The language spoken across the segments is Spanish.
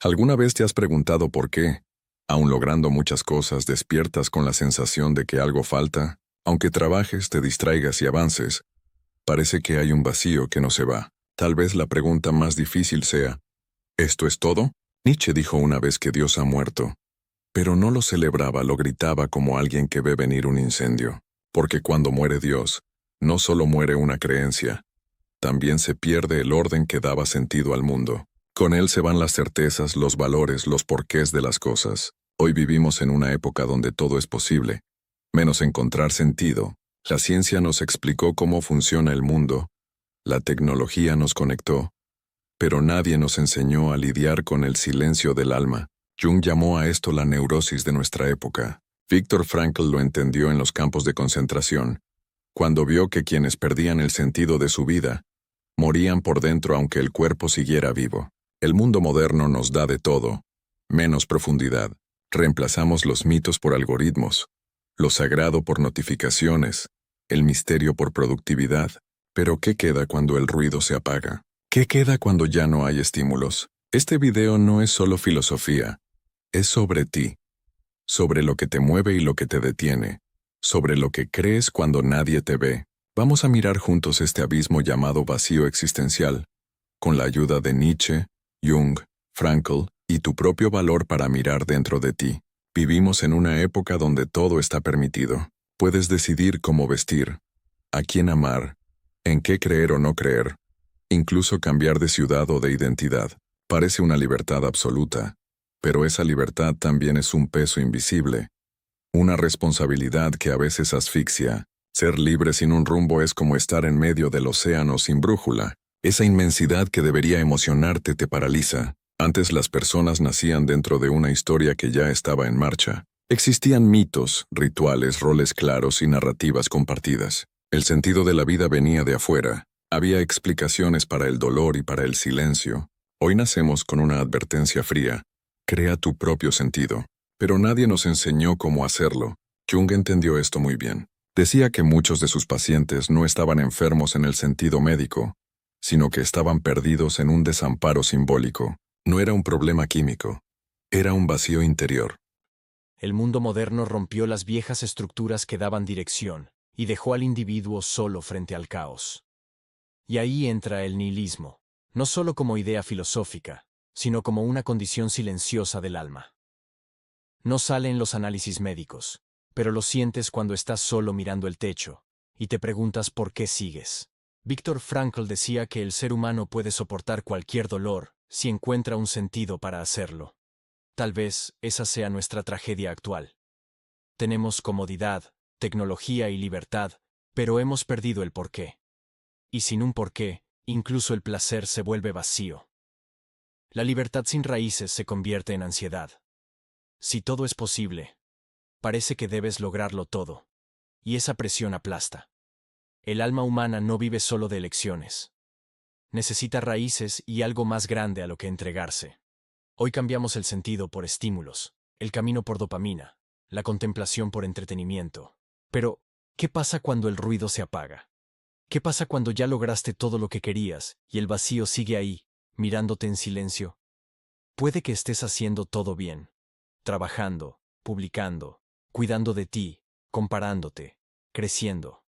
¿Alguna vez te has preguntado por qué, aun logrando muchas cosas, despiertas con la sensación de que algo falta? Aunque trabajes, te distraigas y avances, parece que hay un vacío que no se va. Tal vez la pregunta más difícil sea, ¿esto es todo? Nietzsche dijo una vez que Dios ha muerto, pero no lo celebraba, lo gritaba como alguien que ve venir un incendio. Porque cuando muere Dios, no solo muere una creencia, también se pierde el orden que daba sentido al mundo. Con él se van las certezas, los valores, los porqués de las cosas. Hoy vivimos en una época donde todo es posible, menos encontrar sentido. La ciencia nos explicó cómo funciona el mundo, la tecnología nos conectó, pero nadie nos enseñó a lidiar con el silencio del alma. Jung llamó a esto la neurosis de nuestra época. Viktor Frankl lo entendió en los campos de concentración, cuando vio que quienes perdían el sentido de su vida, morían por dentro aunque el cuerpo siguiera vivo. El mundo moderno nos da de todo, menos profundidad. Reemplazamos los mitos por algoritmos, lo sagrado por notificaciones, el misterio por productividad. Pero ¿qué queda cuando el ruido se apaga? ¿Qué queda cuando ya no hay estímulos? Este video no es solo filosofía, es sobre ti, sobre lo que te mueve y lo que te detiene, sobre lo que crees cuando nadie te ve. Vamos a mirar juntos este abismo llamado vacío existencial, con la ayuda de Nietzsche, Jung, Frankl y tu propio valor para mirar dentro de ti. Vivimos en una época donde todo está permitido. Puedes decidir cómo vestir, a quién amar, en qué creer o no creer, incluso cambiar de ciudad o de identidad. Parece una libertad absoluta, pero esa libertad también es un peso invisible, una responsabilidad que a veces asfixia. Ser libre sin un rumbo es como estar en medio del océano sin brújula. Esa inmensidad que debería emocionarte te paraliza. Antes las personas nacían dentro de una historia que ya estaba en marcha. Existían mitos, rituales, roles claros y narrativas compartidas. El sentido de la vida venía de afuera. Había explicaciones para el dolor y para el silencio. Hoy nacemos con una advertencia fría. Crea tu propio sentido. Pero nadie nos enseñó cómo hacerlo. Jung entendió esto muy bien. Decía que muchos de sus pacientes no estaban enfermos en el sentido médico, sino que estaban perdidos en un desamparo simbólico. No era un problema químico, era un vacío interior. El mundo moderno rompió las viejas estructuras que daban dirección y dejó al individuo solo frente al caos. Y ahí entra el nihilismo, no solo como idea filosófica, sino como una condición silenciosa del alma. No sale en los análisis médicos, pero lo sientes cuando estás solo mirando el techo y te preguntas por qué sigues. Viktor Frankl decía que el ser humano puede soportar cualquier dolor si encuentra un sentido para hacerlo. Tal vez esa sea nuestra tragedia actual. Tenemos comodidad, tecnología y libertad, pero hemos perdido el porqué. Y sin un porqué, incluso el placer se vuelve vacío. La libertad sin raíces se convierte en ansiedad. Si todo es posible, parece que debes lograrlo todo, y esa presión aplasta. El alma humana no vive solo de elecciones. Necesita raíces y algo más grande a lo que entregarse. Hoy cambiamos el sentido por estímulos, el camino por dopamina, la contemplación por entretenimiento. Pero, ¿qué pasa cuando el ruido se apaga? ¿Qué pasa cuando ya lograste todo lo que querías y el vacío sigue ahí, mirándote en silencio? Puede que estés haciendo todo bien, trabajando, publicando, cuidando de ti, comparándote, creciendo.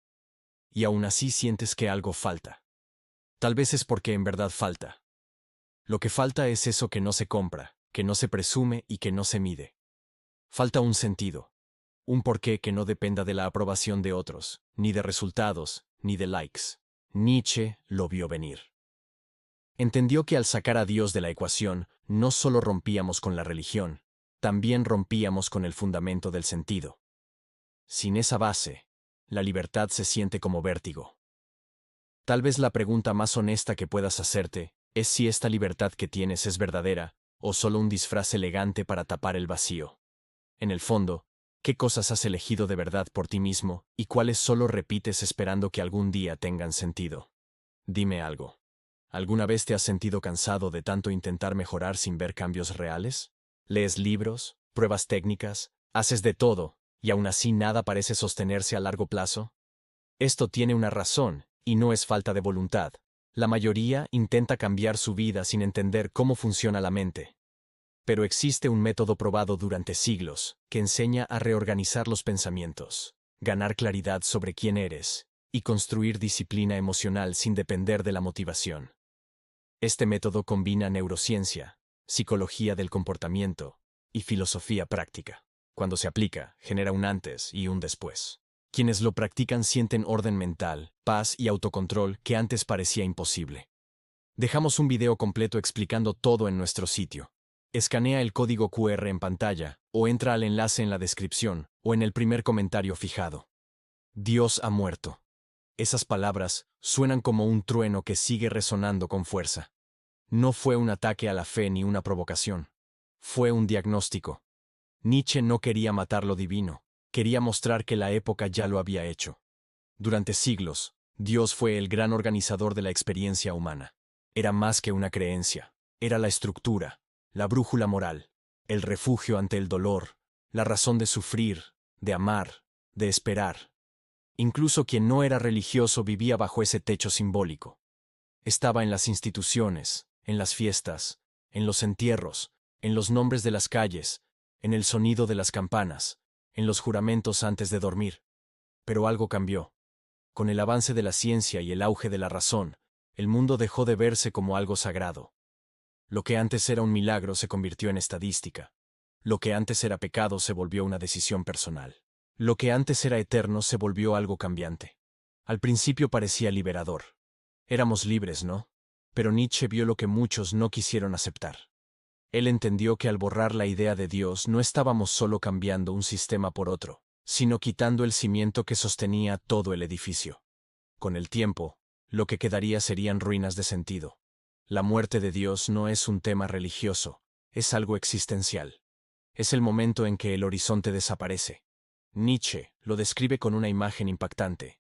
Y aún así sientes que algo falta. Tal vez es porque en verdad falta. Lo que falta es eso que no se compra, que no se presume y que no se mide. Falta un sentido, un porqué que no dependa de la aprobación de otros, ni de resultados, ni de likes. Nietzsche lo vio venir. Entendió que al sacar a Dios de la ecuación, no solo rompíamos con la religión, también rompíamos con el fundamento del sentido. Sin esa base, la libertad se siente como vértigo. Tal vez la pregunta más honesta que puedas hacerte es si esta libertad que tienes es verdadera o solo un disfraz elegante para tapar el vacío. En el fondo, ¿qué cosas has elegido de verdad por ti mismo y cuáles solo repites esperando que algún día tengan sentido? Dime algo. ¿Alguna vez te has sentido cansado de tanto intentar mejorar sin ver cambios reales? ¿Lees libros, pruebas técnicas, haces de todo, y aún así nada parece sostenerse a largo plazo? Esto tiene una razón, y no es falta de voluntad. La mayoría intenta cambiar su vida sin entender cómo funciona la mente. Pero existe un método probado durante siglos que enseña a reorganizar los pensamientos, ganar claridad sobre quién eres y construir disciplina emocional sin depender de la motivación. Este método combina neurociencia, psicología del comportamiento y filosofía práctica. Cuando se aplica, genera un antes y un después. Quienes lo practican sienten orden mental, paz y autocontrol que antes parecía imposible. Dejamos un video completo explicando todo en nuestro sitio. Escanea el código QR en pantalla o entra al enlace en la descripción o en el primer comentario fijado. Dios ha muerto. Esas palabras suenan como un trueno que sigue resonando con fuerza. No fue un ataque a la fe ni una provocación. Fue un diagnóstico. Nietzsche no quería matar lo divino, quería mostrar que la época ya lo había hecho. Durante siglos, Dios fue el gran organizador de la experiencia humana. Era más que una creencia, era la estructura, la brújula moral, el refugio ante el dolor, la razón de sufrir, de amar, de esperar. Incluso quien no era religioso vivía bajo ese techo simbólico. Estaba en las instituciones, en las fiestas, en los entierros, en los nombres de las calles, en el sonido de las campanas, en los juramentos antes de dormir. Pero algo cambió. Con el avance de la ciencia y el auge de la razón, el mundo dejó de verse como algo sagrado. Lo que antes era un milagro se convirtió en estadística. Lo que antes era pecado se volvió una decisión personal. Lo que antes era eterno se volvió algo cambiante. Al principio parecía liberador. Éramos libres, ¿no? Pero Nietzsche vio lo que muchos no quisieron aceptar. Él entendió que al borrar la idea de Dios no estábamos solo cambiando un sistema por otro, sino quitando el cimiento que sostenía todo el edificio. Con el tiempo, lo que quedaría serían ruinas de sentido. La muerte de Dios no es un tema religioso, es algo existencial. Es el momento en que el horizonte desaparece. Nietzsche lo describe con una imagen impactante.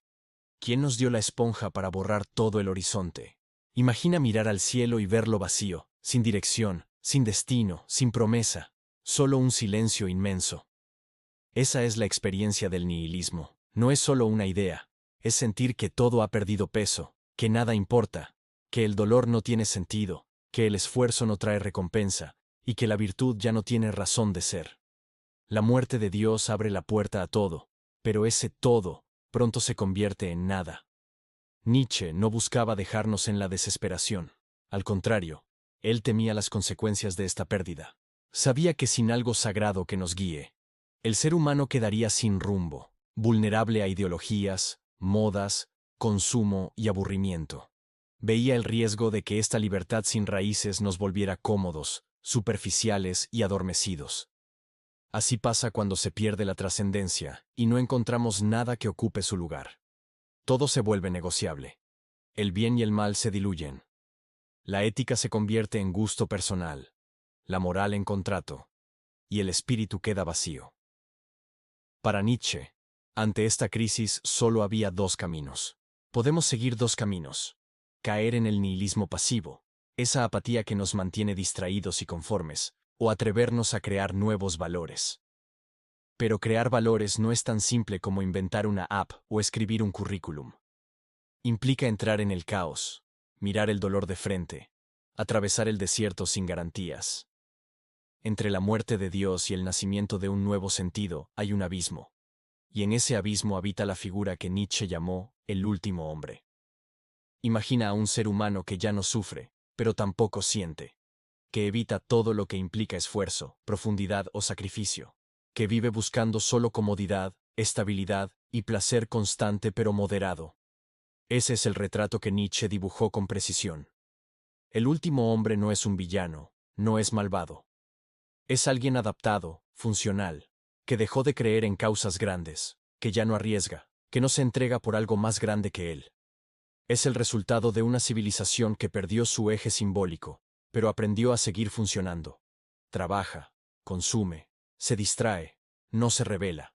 ¿Quién nos dio la esponja para borrar todo el horizonte? Imagina mirar al cielo y verlo vacío, sin dirección, sin destino, sin promesa, solo un silencio inmenso. Esa es la experiencia del nihilismo. No es solo una idea, es sentir que todo ha perdido peso, que nada importa, que el dolor no tiene sentido, que el esfuerzo no trae recompensa, y que la virtud ya no tiene razón de ser. La muerte de Dios abre la puerta a todo, pero ese todo pronto se convierte en nada. Nietzsche no buscaba dejarnos en la desesperación. Al contrario, él temía las consecuencias de esta pérdida. Sabía que sin algo sagrado que nos guíe, el ser humano quedaría sin rumbo, vulnerable a ideologías, modas, consumo y aburrimiento. Veía el riesgo de que esta libertad sin raíces nos volviera cómodos, superficiales y adormecidos. Así pasa cuando se pierde la trascendencia y no encontramos nada que ocupe su lugar. Todo se vuelve negociable. El bien y el mal se diluyen. La ética se convierte en gusto personal, la moral en contrato, y el espíritu queda vacío. Para Nietzsche, ante esta crisis solo había dos caminos. Podemos seguir dos caminos. Caer en el nihilismo pasivo, esa apatía que nos mantiene distraídos y conformes, o atrevernos a crear nuevos valores. Pero crear valores no es tan simple como inventar una app o escribir un currículum. Implica entrar en el caos, mirar el dolor de frente, atravesar el desierto sin garantías. Entre la muerte de Dios y el nacimiento de un nuevo sentido hay un abismo, y en ese abismo habita la figura que Nietzsche llamó el último hombre. Imagina a un ser humano que ya no sufre, pero tampoco siente, que evita todo lo que implica esfuerzo, profundidad o sacrificio, que vive buscando solo comodidad, estabilidad y placer constante pero moderado. Ese es el retrato que Nietzsche dibujó con precisión. El último hombre no es un villano, no es malvado. Es alguien adaptado, funcional, que dejó de creer en causas grandes, que ya no arriesga, que no se entrega por algo más grande que él. Es el resultado de una civilización que perdió su eje simbólico, pero aprendió a seguir funcionando. Trabaja, consume, se distrae, no se revela.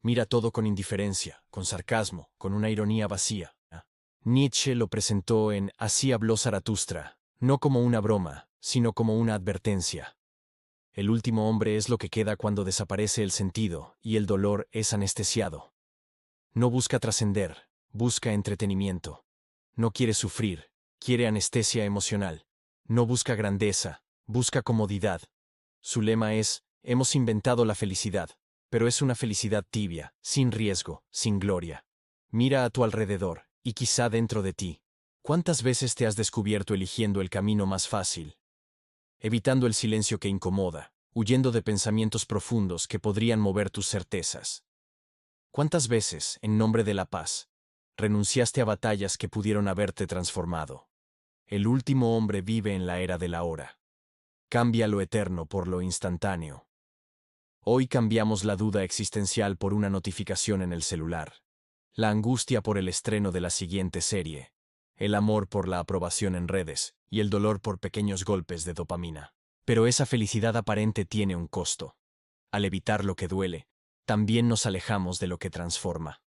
Mira todo con indiferencia, con sarcasmo, con una ironía vacía. Nietzsche lo presentó en Así habló Zaratustra, no como una broma, sino como una advertencia. El último hombre es lo que queda cuando desaparece el sentido y el dolor es anestesiado. No busca trascender, busca entretenimiento. No quiere sufrir, quiere anestesia emocional. No busca grandeza, busca comodidad. Su lema es: hemos inventado la felicidad, pero es una felicidad tibia, sin riesgo, sin gloria. Mira a tu alrededor, y quizá dentro de ti. ¿Cuántas veces te has descubierto eligiendo el camino más fácil? Evitando el silencio que incomoda, huyendo de pensamientos profundos que podrían mover tus certezas. ¿Cuántas veces, en nombre de la paz, renunciaste a batallas que pudieron haberte transformado? El último hombre vive en la era del ahora. Cambia lo eterno por lo instantáneo. Hoy cambiamos la duda existencial por una notificación en el celular, la angustia por el estreno de la siguiente serie, el amor por la aprobación en redes y el dolor por pequeños golpes de dopamina. Pero esa felicidad aparente tiene un costo. Al evitar lo que duele, también nos alejamos de lo que transforma.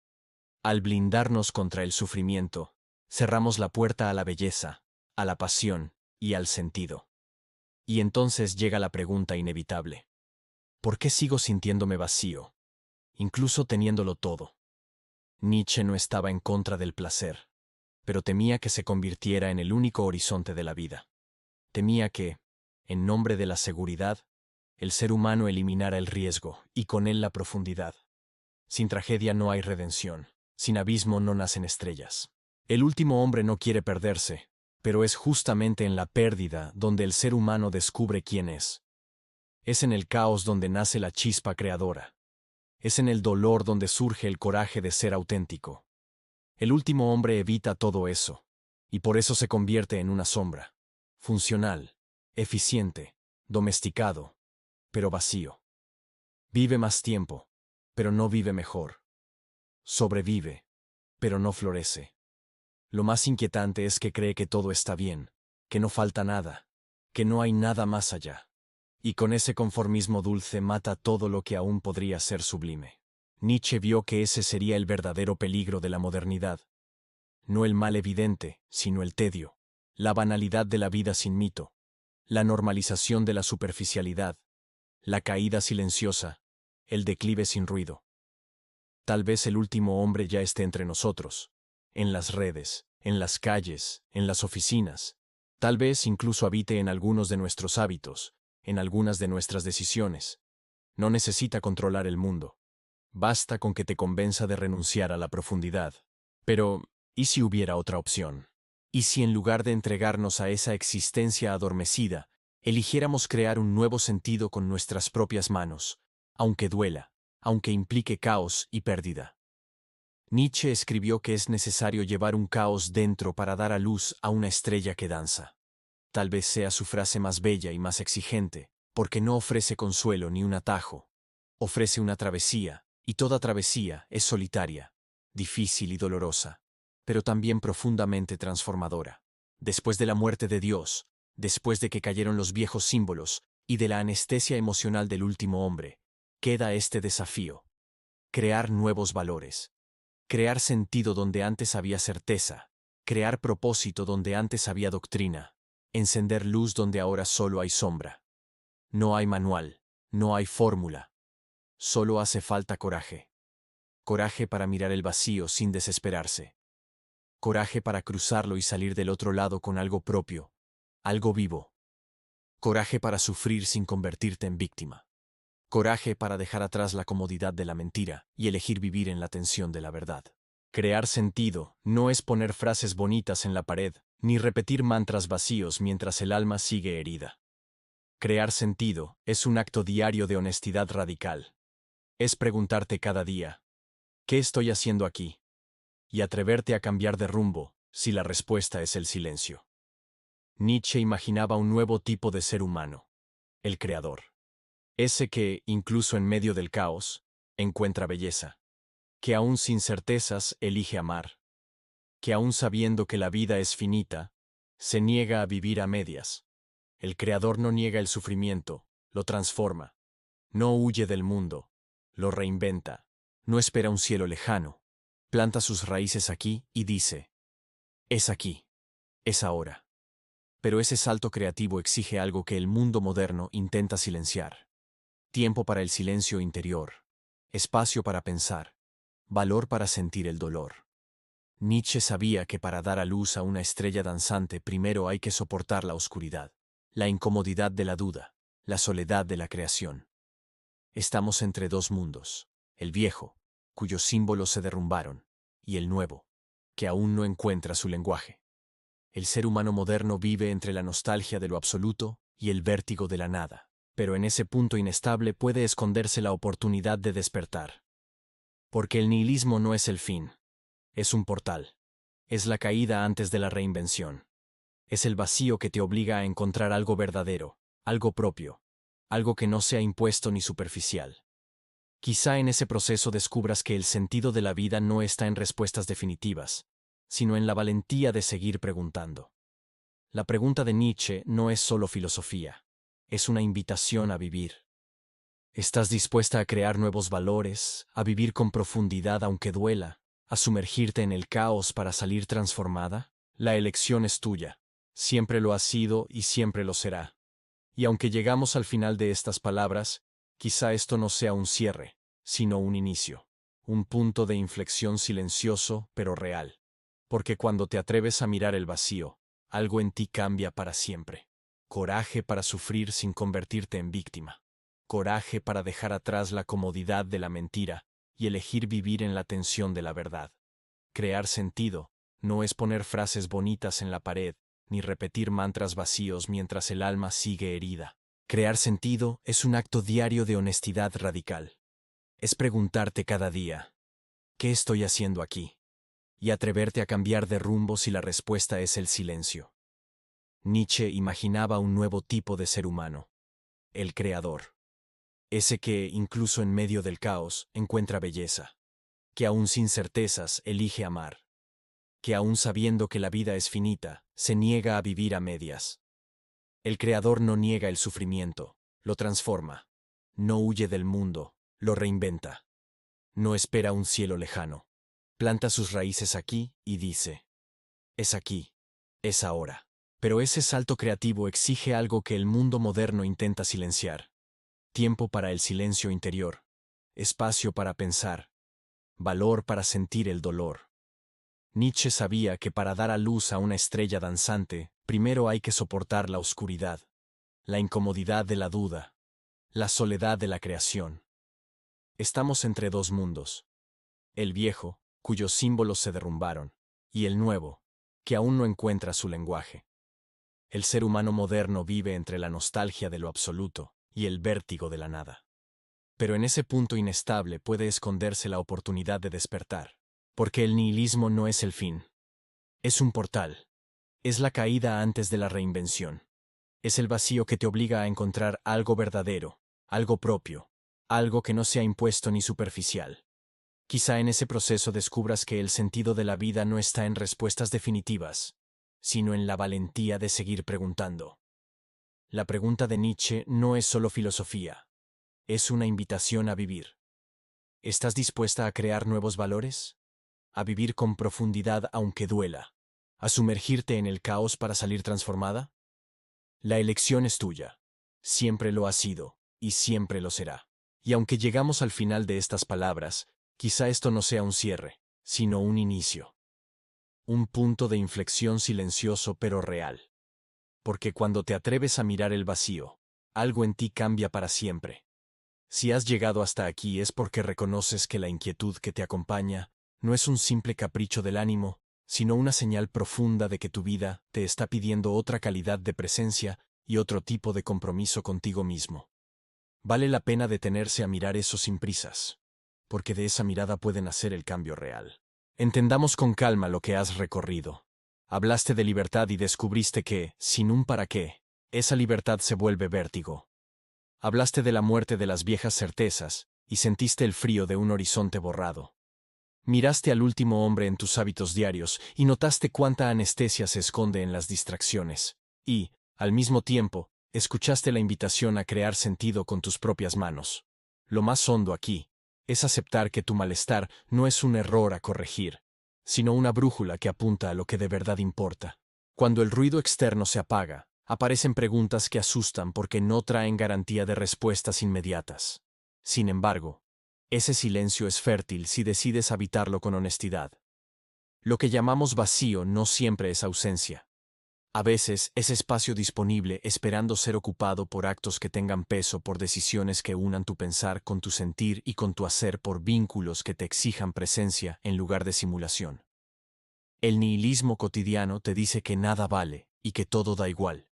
Al blindarnos contra el sufrimiento, cerramos la puerta a la belleza, a la pasión y al sentido. Y entonces llega la pregunta inevitable: ¿por qué sigo sintiéndome vacío, incluso teniéndolo todo? Nietzsche no estaba en contra del placer, pero temía que se convirtiera en el único horizonte de la vida. Temía que, en nombre de la seguridad, el ser humano eliminara el riesgo y con él la profundidad. Sin tragedia no hay redención, sin abismo no nacen estrellas. El último hombre no quiere perderse, pero es justamente en la pérdida donde el ser humano descubre quién es. Es en el caos donde nace la chispa creadora. Es en el dolor donde surge el coraje de ser auténtico. El último hombre evita todo eso, y por eso se convierte en una sombra. Funcional, eficiente, domesticado, pero vacío. Vive más tiempo, pero no vive mejor. Sobrevive, pero no florece. Lo más inquietante es que cree que todo está bien, que no falta nada, que no hay nada más allá. Y con ese conformismo dulce mata todo lo que aún podría ser sublime. Nietzsche vio que ese sería el verdadero peligro de la modernidad. No el mal evidente, sino el tedio, la banalidad de la vida sin mito, la normalización de la superficialidad, la caída silenciosa, el declive sin ruido. Tal vez el último hombre ya esté entre nosotros, en las redes, en las calles, en las oficinas. Tal vez incluso habite en algunos de nuestros hábitos, en algunas de nuestras decisiones. No necesita controlar el mundo. Basta con que te convenza de renunciar a la profundidad. Pero, ¿y si hubiera otra opción? ¿Y si en lugar de entregarnos a esa existencia adormecida, eligiéramos crear un nuevo sentido con nuestras propias manos, aunque duela, aunque implique caos y pérdida? Nietzsche escribió que es necesario llevar un caos dentro para dar a luz a una estrella que danza. Tal vez sea su frase más bella y más exigente, porque no ofrece consuelo ni un atajo. Ofrece una travesía, y toda travesía es solitaria, difícil y dolorosa, pero también profundamente transformadora. Después de la muerte de Dios, después de que cayeron los viejos símbolos y de la anestesia emocional del último hombre, queda este desafío: crear nuevos valores. Crear sentido donde antes había certeza, crear propósito donde antes había doctrina, encender luz donde ahora solo hay sombra. No hay manual, no hay fórmula. Solo hace falta coraje. Coraje para mirar el vacío sin desesperarse. Coraje para cruzarlo y salir del otro lado con algo propio, algo vivo. Coraje para sufrir sin convertirte en víctima. Coraje para dejar atrás la comodidad de la mentira y elegir vivir en la tensión de la verdad. Crear sentido no es poner frases bonitas en la pared, ni repetir mantras vacíos mientras el alma sigue herida. Crear sentido es un acto diario de honestidad radical. Es preguntarte cada día: ¿qué estoy haciendo aquí? Y atreverte a cambiar de rumbo, si la respuesta es el silencio. Nietzsche imaginaba un nuevo tipo de ser humano: el creador. Ese que, incluso en medio del caos, encuentra belleza. Que aún sin certezas elige amar. Que aún sabiendo que la vida es finita, se niega a vivir a medias. El creador no niega el sufrimiento, lo transforma. No huye del mundo, lo reinventa. No espera un cielo lejano. Planta sus raíces aquí y dice: es aquí, es ahora. Pero ese salto creativo exige algo que el mundo moderno intenta silenciar. Tiempo para el silencio interior, espacio para pensar, valor para sentir el dolor. Nietzsche sabía que para dar a luz a una estrella danzante primero hay que soportar la oscuridad, la incomodidad de la duda, la soledad de la creación. Estamos entre dos mundos, el viejo, cuyos símbolos se derrumbaron, y el nuevo, que aún no encuentra su lenguaje. El ser humano moderno vive entre la nostalgia de lo absoluto y el vértigo de la nada, pero en ese punto inestable puede esconderse la oportunidad de despertar. Porque el nihilismo no es el fin, es un portal, es la caída antes de la reinvención. Es el vacío que te obliga a encontrar algo verdadero, algo propio, algo que no sea impuesto ni superficial. Quizá en ese proceso descubras que el sentido de la vida no está en respuestas definitivas, sino en la valentía de seguir preguntando. La pregunta de Nietzsche no es solo filosofía, es una invitación a vivir. ¿Estás dispuesta a crear nuevos valores, a vivir con profundidad aunque duela, a sumergirte en el caos para salir transformada? La elección es tuya. Siempre lo ha sido y siempre lo será. Y aunque llegamos al final de estas palabras, quizá esto no sea un cierre, sino un inicio, un punto de inflexión silencioso pero real. Porque cuando te atreves a mirar el vacío, algo en ti cambia para siempre. Coraje para sufrir sin convertirte en víctima. Coraje para dejar atrás la comodidad de la mentira y elegir vivir en la tensión de la verdad. Crear sentido no es poner frases bonitas en la pared, ni repetir mantras vacíos mientras el alma sigue herida. Crear sentido es un acto diario de honestidad radical. Es preguntarte cada día, ¿qué estoy haciendo aquí? Y atreverte a cambiar de rumbo si la respuesta es el silencio. Nietzsche imaginaba un nuevo tipo de ser humano, el creador. Ese que, incluso en medio del caos, encuentra belleza. Que aún sin certezas elige amar. Que aún sabiendo que la vida es finita, se niega a vivir a medias. El creador no niega el sufrimiento, lo transforma. No huye del mundo, lo reinventa. No espera un cielo lejano. Planta sus raíces aquí y dice, es aquí, es ahora. Pero ese salto creativo exige algo que el mundo moderno intenta silenciar. Tiempo para el silencio interior, espacio para pensar, valor para sentir el dolor. Nietzsche sabía que para dar a luz a una estrella danzante, primero hay que soportar la oscuridad, la incomodidad de la duda, la soledad de la creación. Estamos entre dos mundos. El viejo, cuyos símbolos se derrumbaron, y el nuevo, que aún no encuentra su lenguaje. El ser humano moderno vive entre la nostalgia de lo absoluto y el vértigo de la nada. Pero en ese punto inestable puede esconderse la oportunidad de despertar, porque el nihilismo no es el fin. Es un portal. Es la caída antes de la reinvención. Es el vacío que te obliga a encontrar algo verdadero, algo propio, algo que no sea impuesto ni superficial. Quizá en ese proceso descubras que el sentido de la vida no está en respuestas definitivas, sino en la valentía de seguir preguntando. La pregunta de Nietzsche no es solo filosofía, es una invitación a vivir. ¿Estás dispuesta a crear nuevos valores? A vivir con profundidad aunque duela, a sumergirte en el caos para salir transformada? La elección es tuya. Siempre lo ha sido, y siempre lo será. Y aunque llegamos al final de estas palabras, quizá esto no sea un cierre, sino un inicio. Un punto de inflexión silencioso pero real. Porque cuando te atreves a mirar el vacío, algo en ti cambia para siempre. Si has llegado hasta aquí es porque reconoces que la inquietud que te acompaña no es un simple capricho del ánimo, sino una señal profunda de que tu vida te está pidiendo otra calidad de presencia y otro tipo de compromiso contigo mismo. Vale la pena detenerse a mirar eso sin prisas, porque de esa mirada puede nacer el cambio real. Entendamos con calma lo que has recorrido. Hablaste de libertad y descubriste que, sin un para qué, esa libertad se vuelve vértigo. Hablaste de la muerte de las viejas certezas, y sentiste el frío de un horizonte borrado. Miraste al último hombre en tus hábitos diarios y notaste cuánta anestesia se esconde en las distracciones. Y, al mismo tiempo, escuchaste la invitación a crear sentido con tus propias manos. Lo más hondo aquí es aceptar que tu malestar no es un error a corregir, sino una brújula que apunta a lo que de verdad importa. Cuando el ruido externo se apaga, aparecen preguntas que asustan porque no traen garantía de respuestas inmediatas. Sin embargo, ese silencio es fértil si decides habitarlo con honestidad. Lo que llamamos vacío no siempre es ausencia. A veces, ese espacio disponible esperando ser ocupado por actos que tengan peso, por decisiones que unan tu pensar con tu sentir y con tu hacer, por vínculos que te exijan presencia en lugar de simulación. El nihilismo cotidiano te dice que nada vale y que todo da igual.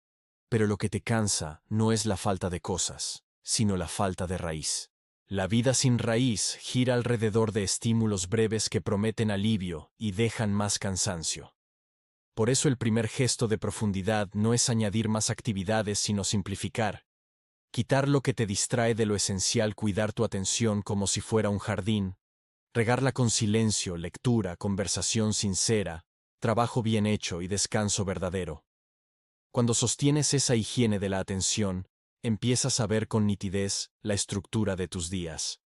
Pero lo que te cansa no es la falta de cosas, sino la falta de raíz. La vida sin raíz gira alrededor de estímulos breves que prometen alivio y dejan más cansancio. Por eso el primer gesto de profundidad no es añadir más actividades, sino simplificar. Quitar lo que te distrae de lo esencial, cuidar tu atención como si fuera un jardín, regarla con silencio, lectura, conversación sincera, trabajo bien hecho y descanso verdadero. Cuando sostienes esa higiene de la atención, empiezas a ver con nitidez la estructura de tus días.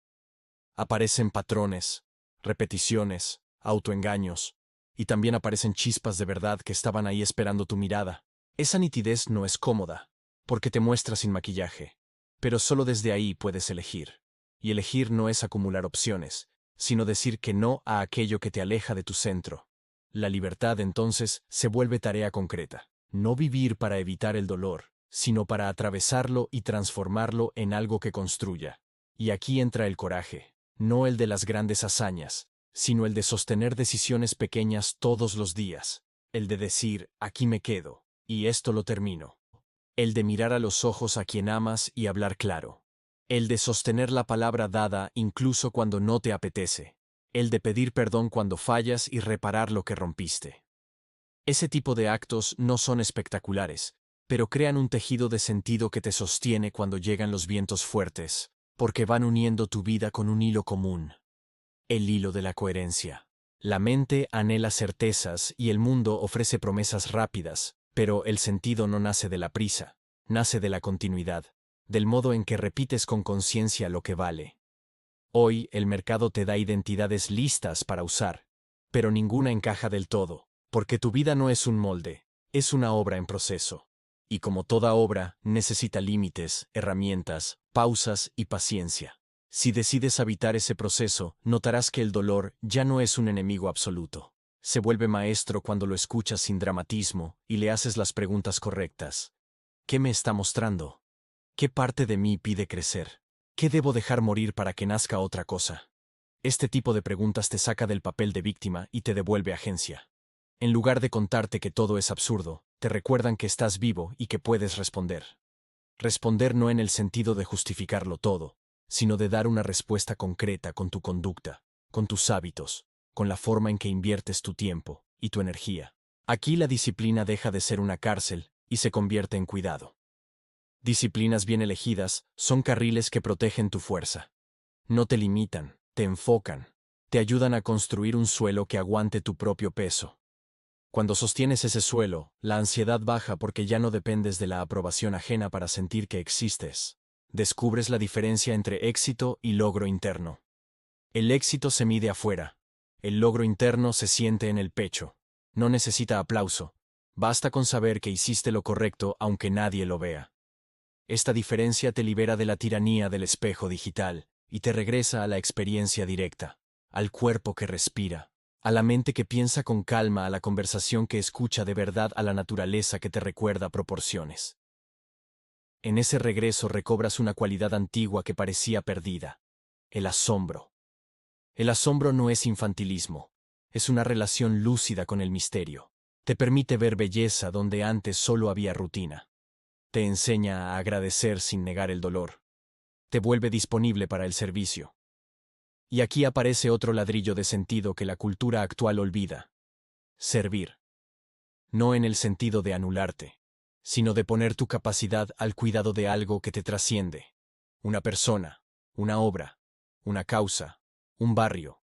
Aparecen patrones, repeticiones, autoengaños, y también aparecen chispas de verdad que estaban ahí esperando tu mirada. Esa nitidez no es cómoda, porque te muestra sin maquillaje, pero solo desde ahí puedes elegir. Y elegir no es acumular opciones, sino decir que no a aquello que te aleja de tu centro. La libertad entonces se vuelve tarea concreta. No vivir para evitar el dolor, sino para atravesarlo y transformarlo en algo que construya. Y aquí entra el coraje, no el de las grandes hazañas, sino el de sostener decisiones pequeñas todos los días, el de decir, aquí me quedo, y esto lo termino. El de mirar a los ojos a quien amas y hablar claro. El de sostener la palabra dada incluso cuando no te apetece. El de pedir perdón cuando fallas y reparar lo que rompiste. Ese tipo de actos no son espectaculares, pero crean un tejido de sentido que te sostiene cuando llegan los vientos fuertes, porque van uniendo tu vida con un hilo común. El hilo de la coherencia. La mente anhela certezas y el mundo ofrece promesas rápidas, pero el sentido no nace de la prisa, nace de la continuidad, del modo en que repites con conciencia lo que vale. Hoy el mercado te da identidades listas para usar, pero ninguna encaja del todo, porque tu vida no es un molde, es una obra en proceso. Y como toda obra, necesita límites, herramientas, pausas y paciencia. Si decides habitar ese proceso, notarás que el dolor ya no es un enemigo absoluto. Se vuelve maestro cuando lo escuchas sin dramatismo y le haces las preguntas correctas. ¿Qué me está mostrando? ¿Qué parte de mí pide crecer? ¿Qué debo dejar morir para que nazca otra cosa? Este tipo de preguntas te saca del papel de víctima y te devuelve agencia. En lugar de contarte que todo es absurdo, te recuerdan que estás vivo y que puedes responder. Responder no en el sentido de justificarlo todo, sino de dar una respuesta concreta con tu conducta, con tus hábitos, con la forma en que inviertes tu tiempo y tu energía. Aquí la disciplina deja de ser una cárcel y se convierte en cuidado. Disciplinas bien elegidas son carriles que protegen tu fuerza. No te limitan, te enfocan, te ayudan a construir un suelo que aguante tu propio peso. Cuando sostienes ese suelo, la ansiedad baja porque ya no dependes de la aprobación ajena para sentir que existes. Descubres la diferencia entre éxito y logro interno. El éxito se mide afuera. El logro interno se siente en el pecho. No necesita aplauso. Basta con saber que hiciste lo correcto aunque nadie lo vea. Esta diferencia te libera de la tiranía del espejo digital y te regresa a la experiencia directa, al cuerpo que respira, a la mente que piensa con calma, a la conversación que escucha de verdad, a la naturaleza que te recuerda proporciones. En ese regreso recobras una cualidad antigua que parecía perdida: el asombro. El asombro no es infantilismo, es una relación lúcida con el misterio. Te permite ver belleza donde antes solo había rutina. Te enseña a agradecer sin negar el dolor. Te vuelve disponible para el servicio. Y aquí aparece otro ladrillo de sentido que la cultura actual olvida: servir. No en el sentido de anularte, sino de poner tu capacidad al cuidado de algo que te trasciende. Una persona, una obra, una causa, un barrio,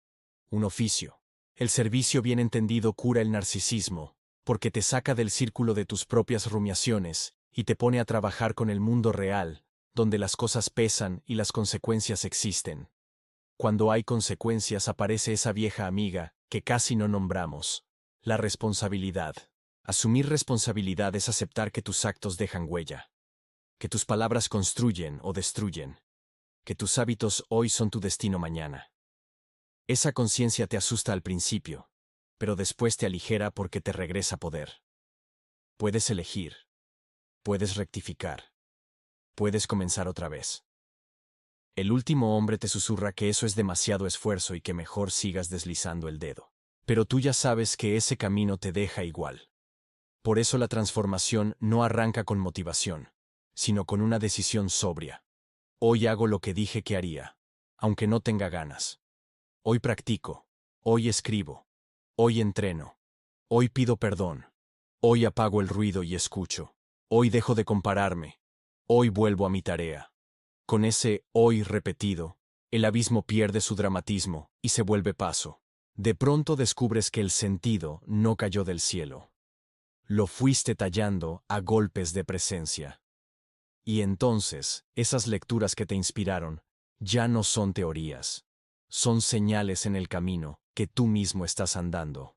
un oficio. El servicio bien entendido cura el narcisismo, porque te saca del círculo de tus propias rumiaciones y te pone a trabajar con el mundo real, donde las cosas pesan y las consecuencias existen. Cuando hay consecuencias aparece esa vieja amiga que casi no nombramos: la responsabilidad. Asumir responsabilidad es aceptar que tus actos dejan huella, que tus palabras construyen o destruyen, que tus hábitos hoy son tu destino mañana. Esa conciencia te asusta al principio, pero después te aligera porque te regresa poder. Puedes elegir. Puedes rectificar. Puedes comenzar otra vez. El último hombre te susurra que eso es demasiado esfuerzo y que mejor sigas deslizando el dedo. Pero tú ya sabes que ese camino te deja igual. Por eso la transformación no arranca con motivación, sino con una decisión sobria. Hoy hago lo que dije que haría, aunque no tenga ganas. Hoy practico. Hoy escribo. Hoy entreno. Hoy pido perdón. Hoy apago el ruido y escucho. Hoy dejo de compararme. Hoy vuelvo a mi tarea. Con ese hoy repetido, el abismo pierde su dramatismo y se vuelve paso. De pronto descubres que el sentido no cayó del cielo. Lo fuiste tallando a golpes de presencia. Y entonces, esas lecturas que te inspiraron ya no son teorías. Son señales en el camino que tú mismo estás andando.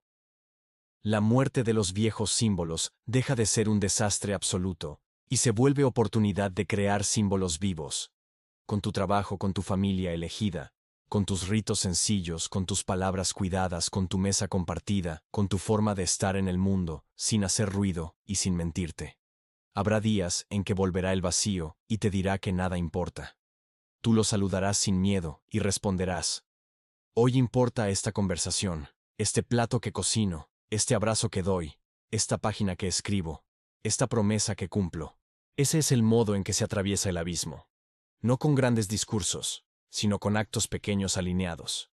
La muerte de los viejos símbolos deja de ser un desastre absoluto y se vuelve oportunidad de crear símbolos vivos. Con tu trabajo, con tu familia elegida, con tus ritos sencillos, con tus palabras cuidadas, con tu mesa compartida, con tu forma de estar en el mundo, sin hacer ruido y sin mentirte. Habrá días en que volverá el vacío y te dirá que nada importa. Tú lo saludarás sin miedo y responderás: hoy importa esta conversación, este plato que cocino, este abrazo que doy, esta página que escribo, esta promesa que cumplo. Ese es el modo en que se atraviesa el abismo. No con grandes discursos, sino con actos pequeños alineados.